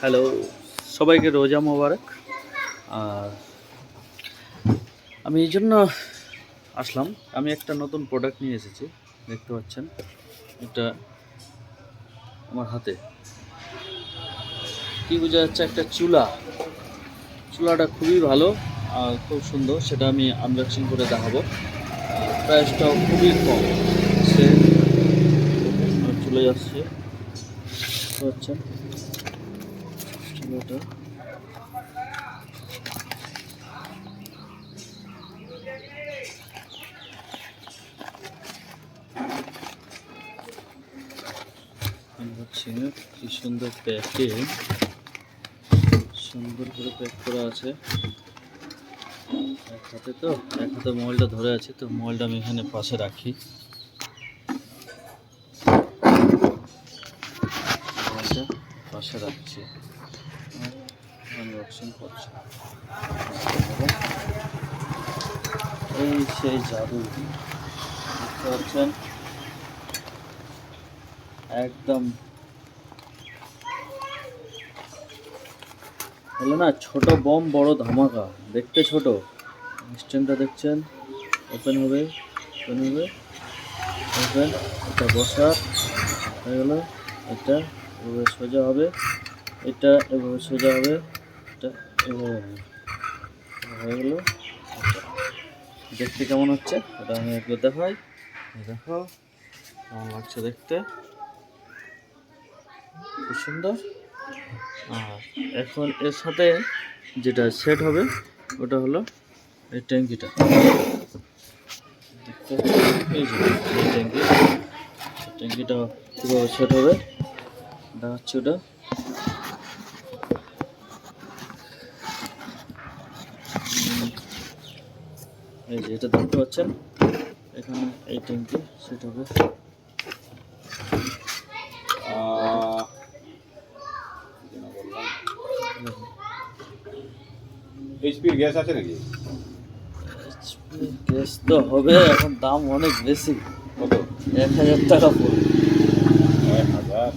Hello, সবাইকে রোজা মোবারক। আর আমি এই জন্য আসলাম, আমি একটা নতুন প্রোডাক্ট নিয়ে এসেছি। দেখতে পাচ্ছেন এটা আমার হাতে কি বোঝা যাচ্ছে, একটা চুলাটা খুবই ভালো আর খুব সুন্দর। সেটা আমি আনবক্সিং করে দেখাবো। প্রাইসটাও খুবই কম। সে চলে যাচ্ছে, দেখতে পাচ্ছেন চুলাটা। কি সুন্দর প্যাকেট, সুন্দর করে প্যাক করা আছে। এক হাতে মোবাইলটা ধরে আছে, তো মোবাইলটা আমি এখানে পাশে রাখি। মোবাইলটা পাশে রাখছি, আনবক্সিং করছি। এই সেই জাদু, দেখতে পাচ্ছেন একদম হলো না, ছোট বম বড় ধামাকা। দেখতে ছোট, স্ট্যান্ডটা দেখছেন, ওপেন হবে, এটা বসার হয়ে গেল। এটা এভাবে সোজা হবে, এটা এভাবে সোজা হবে, এটা এভাবে হয়ে গেল। দেখতে কেমন হচ্ছে এটা আমি একবার দেখাই। দেখো কেমন লাগছে দেখতে, খুব সুন্দর। আর এখন এর সাথে যেটা সেট হবে ওটা হলো এই ট্যাঙ্কিটা। এই যে এই ট্যাঙ্কিটা কীভাবে সেট হবে দেখাচ্ছি। ওটা এই যে এটা দেখতে পাচ্ছেন, এখানে এই ট্যাঙ্কি সেট হবে। এইচপির গ্যাস আছে নাকি? গ্যাস তো হবে, এখন দাম অনেক বেশি। কত? 1000 টাকা পড়বে। 1000?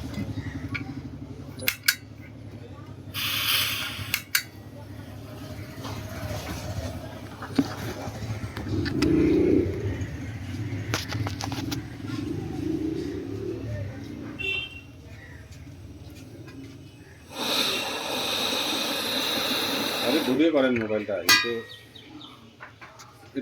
আরে ঘুরিয়ে করেন মোবাইলটা, এই তো